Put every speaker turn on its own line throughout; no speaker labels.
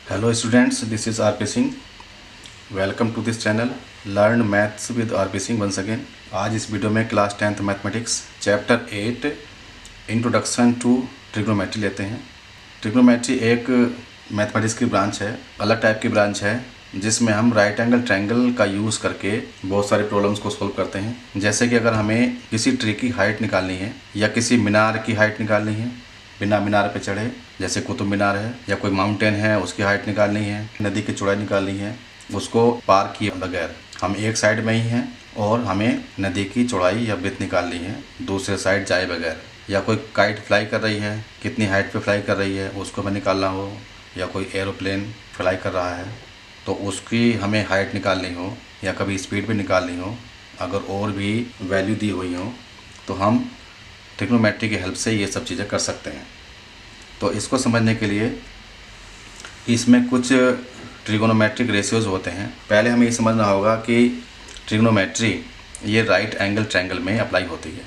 Hello students, this is RP Singh. Welcome to this channel learn maths with RP Singh once again. आज इस video में class 10th mathematics chapter 8 introduction to trigonometry लेते हैं। Trigonometry एक mathematics की branch है, अलग टाइप की ब्रांच है, जिसमें हम राइट एंगल ट्रायंगल का यूज़ करके बहुत सारे प्रॉब्लम्स को सॉल्व करते हैं। जैसे कि अगर हमें किसी ट्री की हाइट निकालनी है या किसी मीनार की हाइट निकालनी है, बिना मीनार पे चढ़े, जैसे कुतुब मीनार है, या कोई माउंटेन है उसकी हाइट निकालनी है, नदी की चौड़ाई निकालनी है, उसको पार किए बगैर हम एक साइड में ही हैं और हमें नदी की चौड़ाई या विड्थ निकालनी है दूसरे साइड जाए बगैर, या कोई काइट फ्लाई कर रही है, कितनी हाइट पे फ्लाई कर रही है उसको हमें निकालना हो, या कोई एरोप्लेन फ्लाई कर रहा है तो उसकी हमें हाइट निकालनी हो, या कभी स्पीड भी निकालनी हो, अगर और भी वैल्यू दी हुई हो तो हम ट्रिग्नोमेट्री की हेल्प से ये सब चीज़ें कर सकते हैं। तो इसको समझने के लिए इसमें कुछ ट्रिगोनोमेट्रिक रेशियोज़ होते हैं। पहले हमें ये समझना होगा कि ट्रिग्नोमेट्री ये राइट एंगल ट्रायंगल में अप्लाई होती है।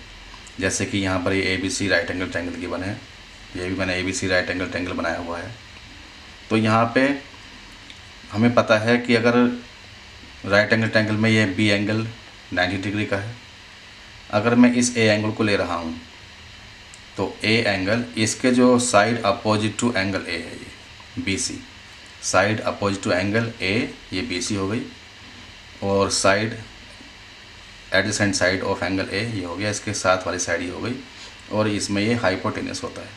जैसे कि यहाँ पर ये ABC right angle triangle given है, ये भी मैंने ABC राइट एंगल ट्रायंगल बनाया हुआ है। तो यहाँ पे हमें पता है कि अगर राइट एंगल ट्रायंगल में ये B एंगल 90 डिग्री का है, अगर मैं इस A एंगल को ले रहा हूँ तो A एंगल इसके जो side opposite to angle A है, ये BC, side opposite to angle A ये BC हो गई, और side adjacent side of angle A ये हो गया, इसके साथ वाली साइड ये हो गई, और इसमें ये हाइपोटेनस होता है।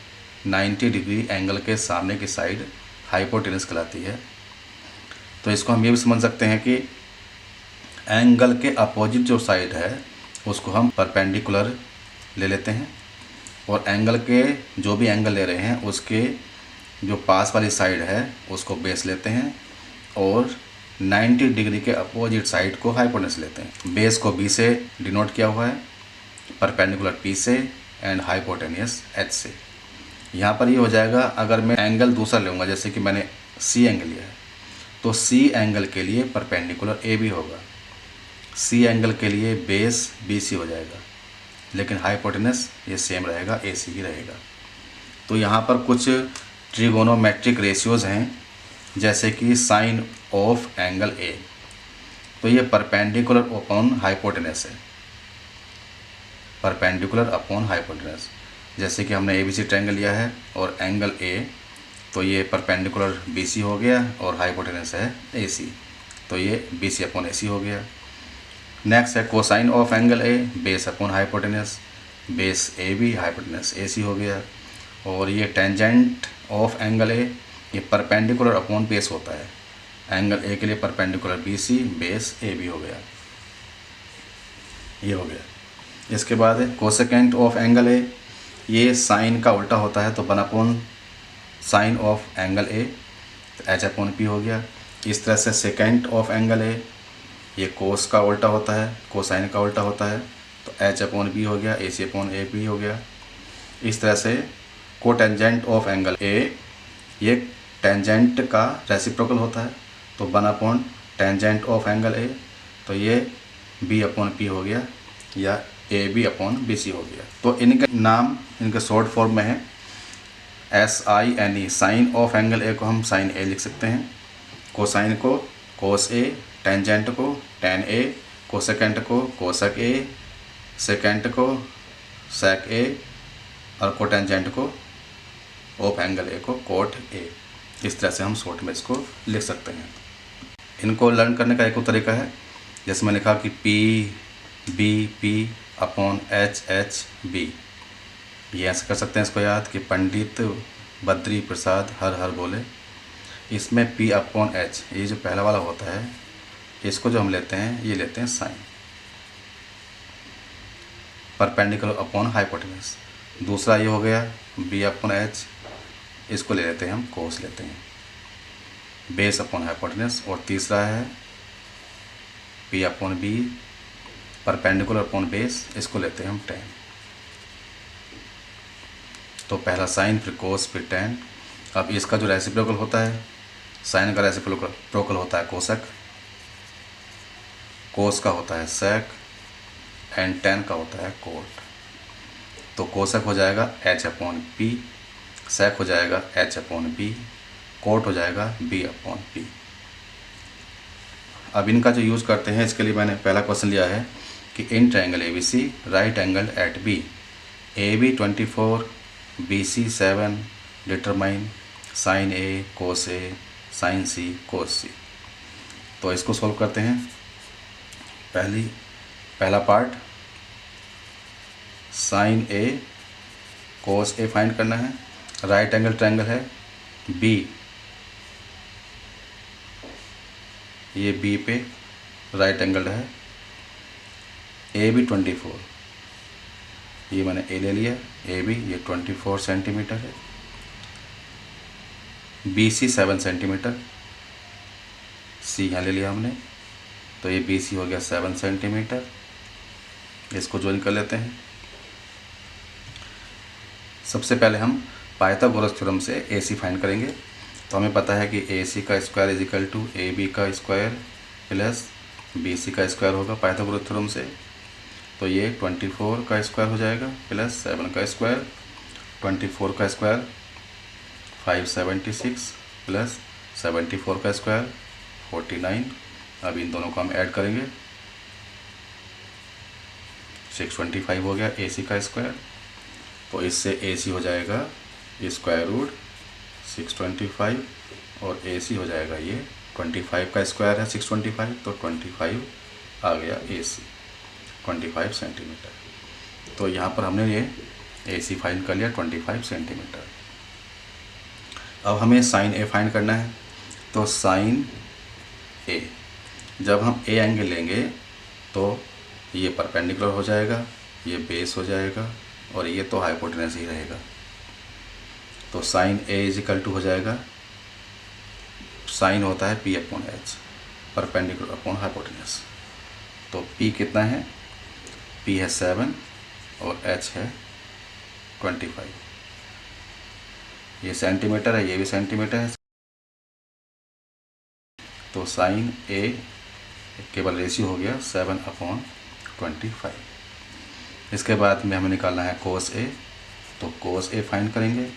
90 डिग्री एंगल के सामने की साइड हाइपोटेनस कहलाती है। तो इसको हम ये भी समझ सकते हैं कि एंगल के अपोजिट जो साइड है उसको हम परपेंडिकुलर ले लेते हैं, और एंगल के जो भी एंगल ले रहे हैं उसके जो पास वाली साइड है उसको बेस लेते हैं, और 90 डिग्री के अपोजिट साइड को हाइपोटेनस लेते हैं। बेस को B से डिनोट किया हुआ है, परपेंडिकुलर P से, एंड हाइपोटेनियस H से। यहाँ पर ये हो जाएगा, अगर मैं एंगल दूसरा लूँगा, जैसे कि मैंने C एंगल लिया है, तो C एंगल के लिए परपेंडिकुलर AB होगा, C एंगल के लिए बेस BC हो जाएगा, लेकिन हाइपोटेनस ये सेम रहेगा, AC ही रहेगा। तो यहाँ पर कुछ ट्रिगोनोमेट्रिक रेशियोज़ हैं, जैसे कि साइन ऑफ एंगल A, तो ये परपेंडिकुलर अपॉन हाइपोटेनस है, परपेंडिकुलर अपॉन हाइपोटेनस। जैसे कि हमने ABC ट्रायंगल लिया है और एंगल A, तो ये परपेंडिकुलर BC हो गया और हाइपोटेनस है AC, तो ये BC अपॉन AC हो गया। नेक्स्ट है cosine of angle A, base upon hypotenuse, base AB, hypotenuse AC हो गया। और ये टेंजेंट ऑफ एंगल A, ये परपेंडिकुलर अपॉन बेस होता है, एंगल A के लिए परपेंडिकुलर BC, बेस AB हो गया, ये हो गया। इसके बाद है कोसेकेंट ऑफ एंगल A, ये साइन का उल्टा होता है, तो 1 upon sine of angle A, तो H अपॉन P हो गया। इस तरह से सेकेंट ऑफ एंगल A, ये कोस का उल्टा होता है, कोसाइन का उल्टा होता है, तो H अपॉन B हो गया, AC अपॉन AB हो गया। इस तरह से कोटेंजेंट ऑफ एंगल A, ये टेंजेंट का रेसिप्रोकल होता है, तो 1 upon tangent of angle A, तो ये B अपॉन P हो गया, या AB अपॉन BC हो गया। तो इनके नाम इनके शॉर्ट फॉर्म में है SINE, sine of angle A को हम साइन A लिख सकते हैं, कोसाइन को कोस A, टेंजेंट को टेन A, कोसेकेंट को कोसेक A, सेकेंट को सेक A, और कोटेंजेंट को ऑफ एंगल A को कोट A। इस तरह से हम शॉर्ट में इसको लिख सकते हैं। इनको लर्न करने का एक और तरीका है, जैसे मैं लिखा कि P अपॉन H B, ये ऐसे कर सकते हैं इसको याद कि पंडित बद्री प्रसाद हर हर बोले। इसमें P अपॉन H, ये जो पहला वाला होता है, इसको जो हम लेते हैं ये लेते हैं साइन, परपेंडिकुलर अपॉन हाइपोटेनस। दूसरा ये हो गया B अपॉन H, इसको ले लेते हैं हम कोस लेते हैं, बेस अपॉन हाइपोटेनस। और तीसरा है P upon B, perpendicular upon base, इसको लेते हैं हम टेन। तो पहला साइन, फिर कोस, फिर टेन। अब इसका जो रेसिप्रोकल होता है, साइन का रेसिप्रोकल होता है कोसेक, कोस का होता है सेक, एंड टेन का होता है कोट। तो कोसेक हो जाएगा H अपॉन P, सेक हो जाएगा H अपॉन B, कोट हो जाएगा B/P। अब इनका जो यूज़ करते हैं, इसके लिए मैंने पहला क्वेश्चन लिया है कि in triangle ABC right angle at B, AB 24, BC 7, determine sine A cos A sine C cos C। तो इसको सॉल्व करते हैं। पहला part sine A cos A find करना है। राइट एंगल ट्रायंगल है B, ये B पे राइट एंगल है। AB 24, ये मैंने A ले लिया, AB ये 24 सेंटीमीटर है। BC 7 सेंटीमीटर, C यहाँ ले लिया हमने, तो ये BC हो गया 7 सेंटीमीटर। इसको ज्वाइन कर लेते हैं। सबसे पहले हम पाइथागोरस थ्योरम से AC फाइंड करेंगे। तो हमें पता है कि AC का square is equal to AB का स्क्वायर प्लस BC का स्क्वायर होगा पाइथागोरस थ्योरम से। तो ये 24 का स्क्वायर हो जाएगा प्लस 7 का स्क्वायर, 24 का स्क्वायर 576 प्लस 74 का स्क्वायर 49। अब इन दोनों को हम ऐड करेंगे, 625 हो गया AC का स्क्वायर। तो इससे AC हो जाएगा स्क्वायर रूट 625 और AC हो जाएगा ये 25 का स्क्वायर है 625, तो 25 आ गया AC 25 सेंटीमीटर। तो यहाँ पर हमने ये AC फाइंड कर लिया 25 सेंटीमीटर। अब हमें साइन A फाइंड करना है। तो साइन A, जब हम A एंगल लेंगे तो ये परपेंडिकुलर हो जाएगा, ये बेस हो जाएगा और ये तो हाइपोटेनस ही रहेगा। तो sine A is equal to हो जाएगा, साइन होता है P/H, परपेंडिकुलर अपॉन हाइपोटेनस। तो P कितना है, P है 7 और H है 25। ये सेंटीमीटर है, ये भी सेंटीमीटर है। तो साइन A केवल रेशियो हो गया 7/25। इसके बाद में हमें निकालना है कोस A। तो कोस A फाइंड करेंगे।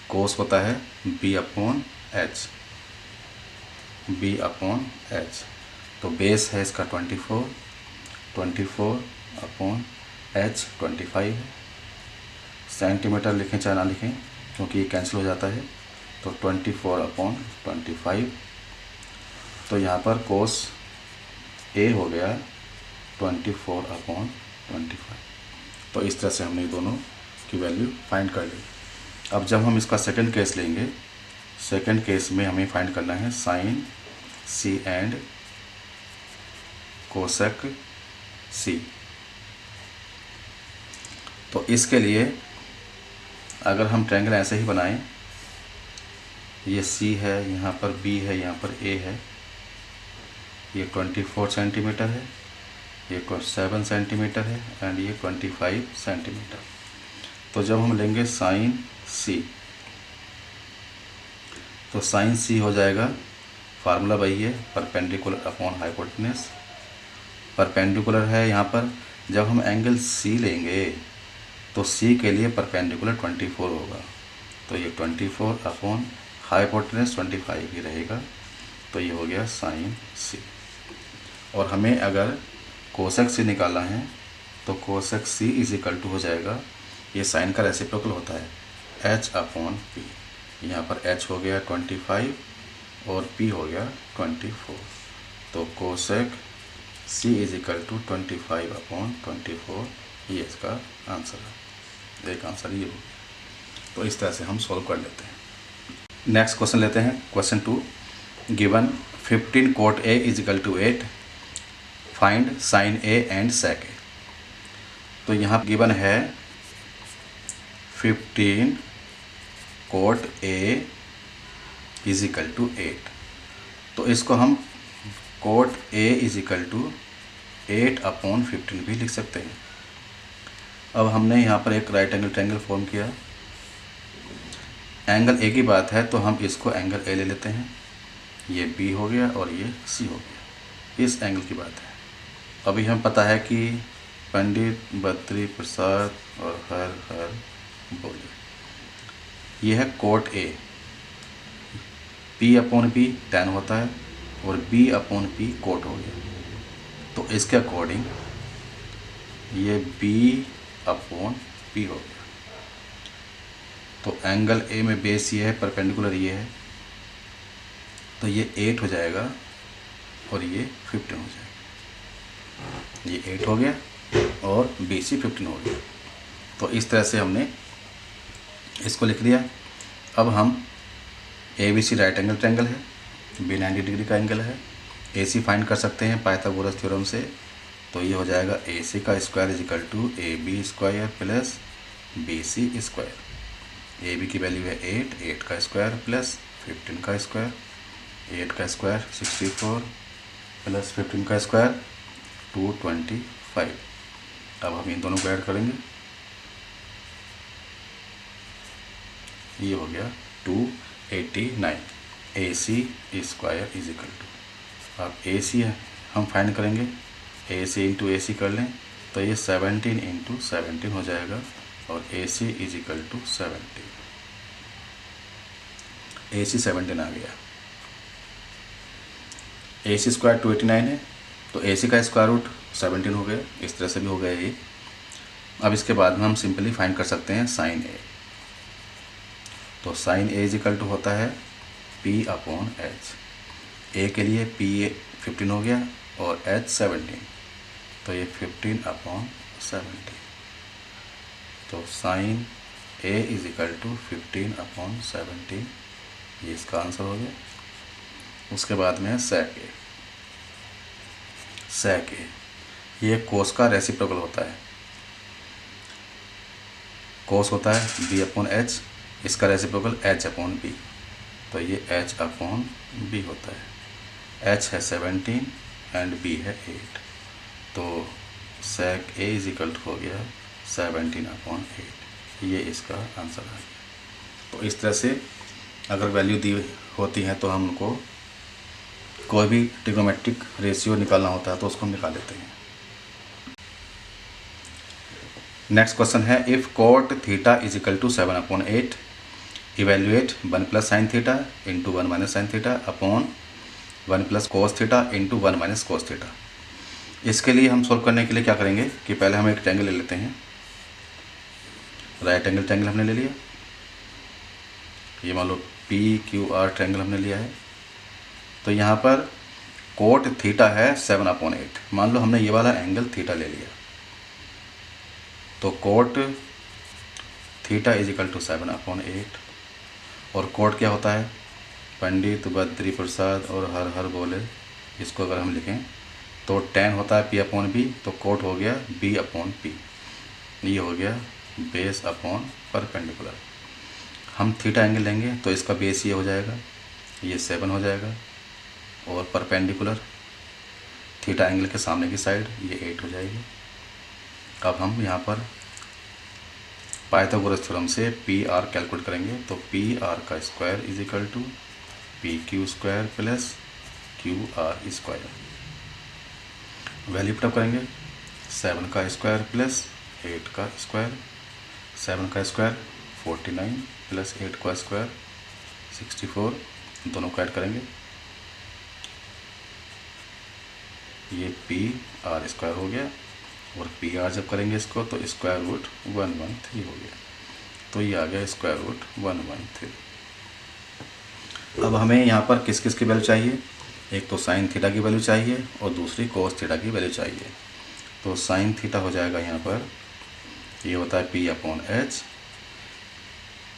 कोस होता है B/H, B/H। तो बेस है इसका 24, 24/H 25 है। सेंटीमीटर लिखें चाहे ना लिखें क्योंकि ये कैंसिल हो जाता है। तो 24/25। तो यहाँ पर कोस A हो गया 24/25। तो इस तरह से हमने दोनों की वैल्यू फाइंड कर ली। अब जब हम इसका सेकंड केस लेंगे, सेकंड केस में हमें फाइंड करना है sine C and cosec C। तो इसके लिए अगर हम ट्रायंगल ऐसे ही बनाएं, ये C है, यहाँ पर B है, यहाँ पर A है, ये 24 सेंटीमीटर है, ये 7 सेंटीमीटर है एंड ये 25 सेंटीमीटर। तो जब हम लेंगे साइन C, तो साइन C हो जाएगा, फार्मूला वही है, परपेंडिकुलर अपॉन हाइपोटेनस। परपेंडिकुलर है यहाँ पर, जब हम एंगल C लेंगे तो C के लिए परपेंडिकुलर 24 होगा। तो ये 24 अपॉन हाइपोटेनस 25 ही रहेगा। तो ये हो गया साइन C। और हमें अगर कोसेक C निकालना है तो cosec C is equal to हो जाएगा, ये साइन का रेसिप्रोकल होता है H/P। यहाँ पर H हो गया 25 और P हो गया 24। तो cosec C is equal to 25/24, ये इसका आंसर है। एक आंसर ये हो गया। तो इस तरह से हम सॉल्व कर लेते हैं। नेक्स्ट क्वेश्चन लेते हैं, question 2। Given 15 cot A is equal to 8, find sine A and sec A। तो यहाँ गिवन है 15 cot A is equal to 8। तो इसको हम cot A is equal to 8/15 भी लिख सकते हैं। अब हमने यहाँ पर एक राइट एंगल ट्रायंगल फॉर्म किया। एंगल A की बात है तो हम इसको एंगल A ले लेते हैं। ये B हो गया और ये C हो गया। इस एंगल की बात है। अभी हम पता है कि पंडित बद्री प्रसाद और हर हर बोले, ये है cot A। P upon P tan होता है और B अपॉन P कोट हो गया। तो इसके अकॉर्डिंग ये B अपॉन P हो गया। तो एंगल A में बेस ये है, परपेंडिकुलर ये है, तो ये 8 हो जाएगा और ये 15 हो जाएगा। ये 8 हो गया और BC 15 हो गया। तो इस तरह से हमने इसको लिख दिया। अब हम ABC राइट एंगल ट्रायंगल है, B 90 डिग्री का एंगल है, AC फाइंड कर सकते हैं पाइथागोरस थ्योरम से। तो ये हो जाएगा AC का square is equal to AB square plus BC square. AB की वैल्यू है 8 का स्क्वायर प्लस 15 का स्क्वायर, 8 का स्क्वायर 64 प्लस 15 का स्क्वायर 225। अब हम इन दोनों को ऐड करेंगे, ये हो गया 289। AC square is equal to, अब AC हम फाइंड करेंगे, AC इंटू AC कर लें तो ये 17 इंटू 17 हो जाएगा और AC is equal to 17। AC 17 आ गया। AC स्क्वायर 289 है, तो AC का स्क्वायर रूट 17 हो गया। इस तरह से भी हो गया ये। अब इसके बाद में हम सिंपली फाइंड कर सकते हैं साइन A। तो sine A is equal to होता है P अपॉन H। A के लिए P 15 हो गया और H 17, तो ये 15 अपॉन 17। तो sine A is equal to 15 upon 17, ये इसका आंसर हो गया। उसके बाद में है सेक A। सेक A ये कोस का रेसिप्रोकल होता है। कोस होता है B अपॉन H, इसका रेसिप्रोकल H अपॉन B, तो ये H अपॉन B होता है। H है 17 एंड B है 8, तो सेक A इज इक्वल टू हो गया 17 अपॉन 8, ये इसका आंसर आ गया। तो इस तरह से अगर वैल्यू दी होती है तो हम उनको कोई भी ट्रिग्नोमेट्रिक रेशियो निकालना होता है तो उसको हम निकाल लेते हैं। नेक्स्ट क्वेश्चन है, if cot theta is equal to 7 upon 8, evaluate 1 plus sine theta into 1 minus sine theta upon 1 plus cos theta into 1 minus cos theta. इसके लिए हम सोल्व करने के लिए क्या करेंगे कि पहले हम एक ट्रायंगल ले लेते हैं। राइट एंगल ट्रायंगल हमने ले लिया, ये मान लो PQR ट्रायंगल हमने लिया है। तो यहाँ पर कोट थीटा है 7 अपॉन 8, मान लो हमने ये वाला एंगल थीटा ले लिया, तो cot theta is equal to 7 upon 8। और कोट क्या होता है, पंडित बद्री प्रसाद और हर हर बोले, इसको अगर हम लिखें तो tan होता है P अपॉन B, तो कोट हो गया B अपॉन P, ये हो गया बेस अपॉन परपेंडिकुलर। हम थीटा एंगल लेंगे तो इसका बेस ये हो जाएगा, ये 7 हो जाएगा, और परपेंडिकुलर थीटा एंगल के सामने की साइड ये 8 हो जाएगी। अब हम यहाँ पर पाइथागोरस थ्योरम से PR कैलकुलेट करेंगे, तो PR का square is equal to PQ square plus QR square. Value put up करेंगे, 7 का स्क्वायर प्लस 8 का स्क्वायर, 7 का स्क्वायर 49 प्लस 8 का स्क्वायर 64, दोनों को ऐड करेंगे, ये PR स्क्वायर हो गया, और PR जब करेंगे इसको तो स्क्वायर रूट 113 हो गया, तो ये आ गया स्क्वायर रूट 113। अब हमें यहाँ पर किस किस की वैल्यू चाहिए, एक तो साइन थीटा की वैल्यू चाहिए और दूसरी कोस थीटा की वैल्यू चाहिए। तो साइन थीटा हो जाएगा यहाँ पर, ये होता है P अपॉन H,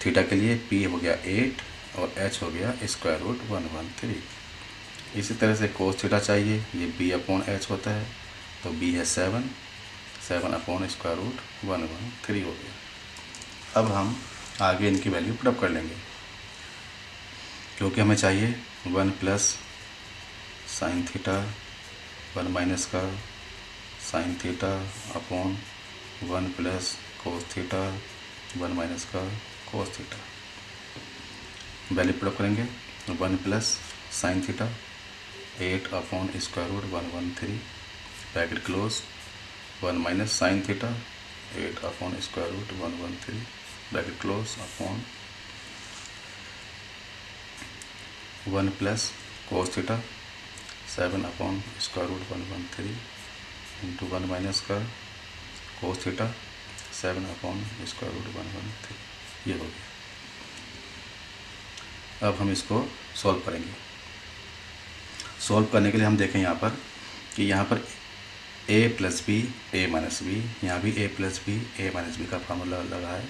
थीटा के लिए P हो गया 8 और H हो गया स्क्वायर रूट 113। इसी तरह से कोस थीटा चाहिए, ये B अपॉन H होता है, तो B है 7 अपॉन स्क्वायर रूट 113 हो गया। अब हम आगे इनकी वैल्यू पुटअप कर लेंगे, क्योंकि हमें चाहिए 1 प्लस साइन थीटा 1 माइनस का sine theta upon 1 plus cos theta 1 minus का कोस थीटा। वैल्यू पुटअप करेंगे, 1 plus sine theta 8 upon square root 113 bracket close, 1 minus sine theta 8 upon square root 113 bracket close upon 1 plus cos theta 7 upon square root 113 into 1 minus का cos theta 7 upon square root 113, ये हो गया। अब हम इसको solve करेंगे। Solve करने के लिए हम देखें यहाँ पर कि यहाँ पर a plus B A minus B, यहाँ भी a plus B A minus B का फार्मूला लगा है।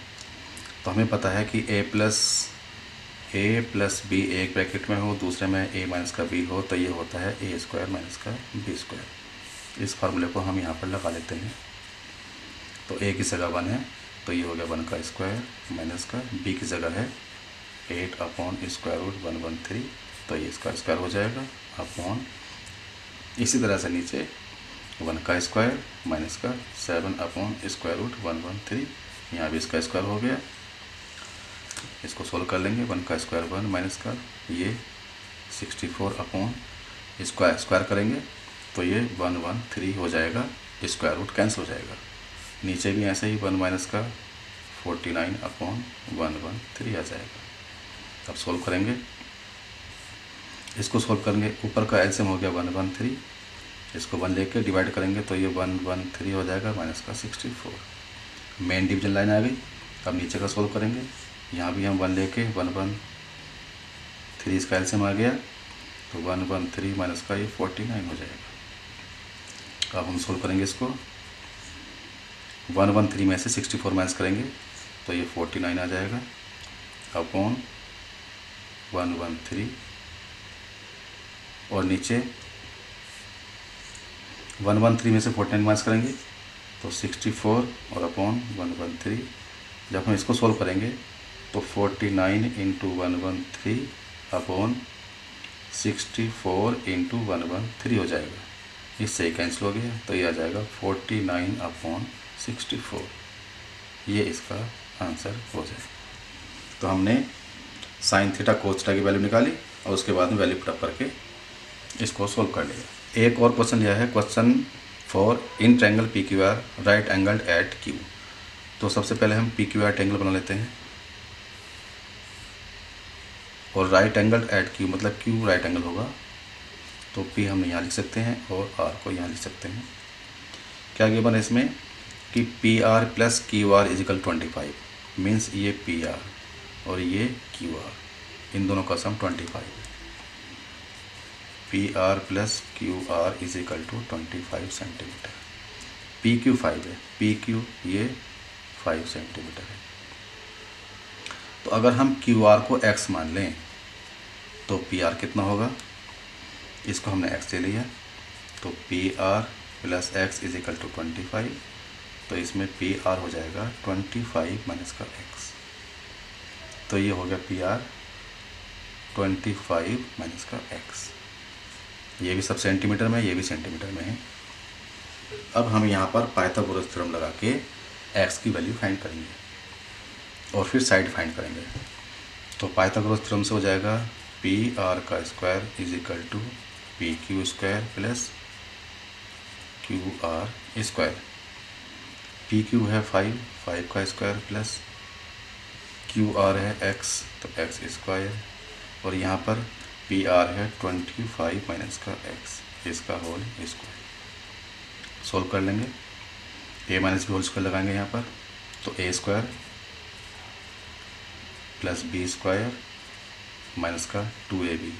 तो हमें पता है कि a प्लस बी एक ब्रैकेट में हो, दूसरे में a माइनस का b हो, तो ये होता है a स्क्वायर माइनस का b स्क्वायर। इस फार्मूले को हम यहाँ पर लगा लेते हैं। तो a की जगह 1 है, तो ये हो गया 1 का स्क्वायर माइनस का b की जगह है 8 अपॉन स्क्वायर रूट 113, तो ये इसका स्क्वायर हो जाएगा अपॉन, इसी तरह से नीचे 1 का स्क्वायर माइनस का 7 अपॉन स्क्वायर रूट 113, यहाँ भी इसका स्क्वायर हो गया। इसको सोल्व कर लेंगे। 1 का स्क्वायर 1 माइनस का ये 64 अपॉन स्क्वायर करेंगे तो ये 113 हो जाएगा, स्क्वायर रूट कैंसिल हो जाएगा। नीचे भी ऐसे ही 1 माइनस का 49 अपॉन 113 आ जाएगा। अब सोल्व करेंगे, इसको सोल्व करेंगे। ऊपर का एलसीएम हो गया 113, इसको 1 लेके डिवाइड करेंगे तो ये 113 हो जाएगा माइनस का 64। मेन डिवीजन लाइन आ गई। अब नीचे का सोल्व करेंगे, यहाँ भी हम 1 लेके 113 इसका एलसीएम आ गया तो 113 माइनस का ये 49 हो जाएगा। अब हम सोल्व करेंगे इसको। 113 में से 64 माइनस करेंगे तो ये 49 आ जाएगा अपॉन 113, और नीचे 113 में से 49 माइनस करेंगे तो 64 और अपॉन 113। जब हम इसको सोल्व करेंगे तो 49 इंटू 113 अपॉन 64 इंटू 113 हो जाएगा। इससे ही कैंसिल हो गया तो ये आ जाएगा 49 अपॉन 64, ये इसका आंसर हो जाएगा। तो हमने साइन थीटा कोस थीटा की वैल्यू निकाली और उसके बाद में वैल्यू पुट अप करके इसको सोल्व कर लिया। एक और क्वेश्चन यह है, question for in triangle P Q R right angled at Q. तो सबसे पहले हम पी क्यू आर ट्रायंगल बना लेते हैं, और राइट एंगल्ड एट क्यू मतलब क्यू राइट एंगल होगा तो पी हम यहाँ लिख सकते हैं और आर को यहाँ लिख सकते हैं। क्या गिवन है इसमें कि P R plus Q R is equal 25, means ये पी आर और ये क्यू आर, इन दोनों का सम 25 है। P R plus Q R is equal to 25 centimetre. P Q 5 है, पी क्यू ये 5 सेंटीमीटर है। तो अगर हम क्यू आर को x मान लें तो पी आर कितना होगा, इसको हमने x ले लिया तो P R plus X is equal to 25, तो इसमें पी आर हो जाएगा 25 माइनस का x, तो ये हो गया पी आर 25 माइनस का x। ये भी सब सेंटीमीटर में, ये भी सेंटीमीटर में है। अब हम यहाँ पर पाइथागोरस थ्योरम लगा के x की वैल्यू फाइंड करेंगे और फिर साइड फाइंड करेंगे। तो पाइथागोरस थ्योरम से हो जाएगा पी आर का square is equal to P Q square plus Q R square. P Q है 5 का स्क्वायर प्लस क्यू आर है x, तो x स्क्वायर, और यहाँ पर पी आर है 25 माइनस का x, इसका होल स्क्वायर। सोल्व कर लेंगे, a minus B whole square लगाएंगे यहाँ पर, तो a स्क्वायर प्लस बी स्क्वायर माइनस का 2ab,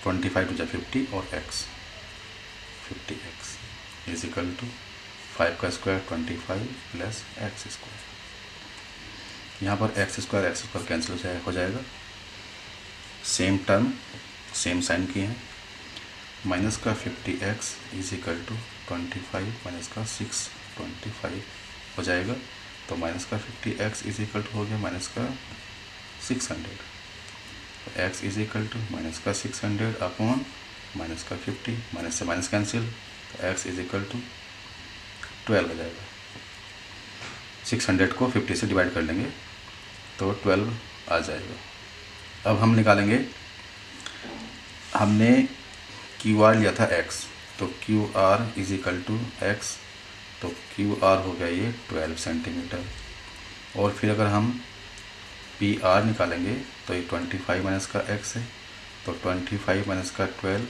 25 टू जा 50 और x 50x is equal to 5 का स्क्वायर 25 प्लस एक्स स्क्वायर। यहाँ पर एक्स स्क्वायर कैंसिल हो जाएगा, सेम टर्म सेम साइन किए हैं। माइनस का 50x is equal to 25 minus का 625 हो जाएगा, तो माइनस का 50x इज इक्वल टू हो गया माइनस का 600, तो x is equal to minus का 600 अपॉन माइनस का 50, माइनस से माइनस कैंसिल, तो x इज इक्वल टू 12 हो जाएगा। 600 को 50 से डिवाइड कर लेंगे तो 12 आ जाएगा। अब हम निकालेंगे, हमने क्यू आर लिया था x, तो Q R is equal to X, तो क्यू आर हो गया ये 12 सेंटीमीटर। और फिर अगर हम पी आर निकालेंगे तो ये 25 माइनस का x है, तो 25 माइनस का 12,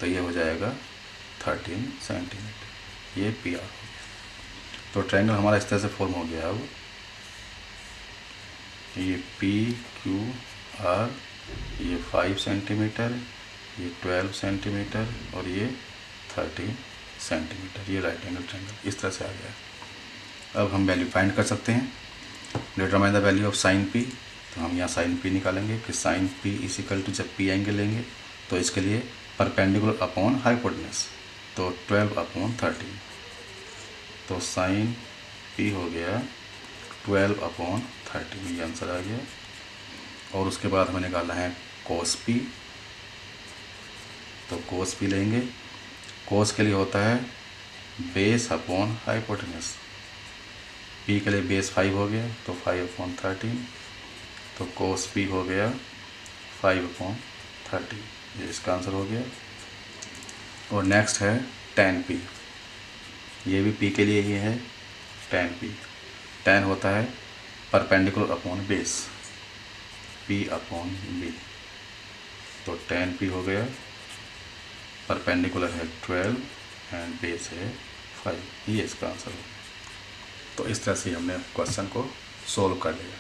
तो ये हो जाएगा 13 सेंटीमीटर। ये पी आर हो गया। तो ट्रायंगल हमारा इस तरह से फॉर्म हो गया। अब ये पी क्यू आर, ये 5 सेंटीमीटर, ये 12 सेंटीमीटर और ये 13 सेंटीमीटर। ये राइट एंगल ट्रायंगल इस तरह से आ गया। अब हम वैल्यू फाइंड कर सकते हैं। Determine the value of sine P, तो हम यहाँ साइन पी निकालेंगे कि sine P is equal to, जब पी एंगल लेंगे तो इसके लिए परपेंडिकुलर अपॉन हाइपोटेनस, तो 12/13, तो साइन पी हो गया 12/13, ये आंसर आ गया। और उसके बाद हमें निकालना है कोस पी, तो कोस पी लेंगे। कोस के लिए होता है बेस अपॉन हाइपोटेनस, पी के लिए बेस 5 हो गया तो 5/13, तो कोस पी हो गया 5/13, ये इसका आंसर हो गया। और नेक्स्ट है tan पी, ये भी पी के लिए ही है। tan पी, tan होता है perpendicular upon base, P upon B, तो tan पी हो गया, परपेंडिकुलर है 12 एंड बेस है 5, ये इसका आंसर हो गया। तो इस तरह से हमने क्वेश्चन को सोल्व कर लिया।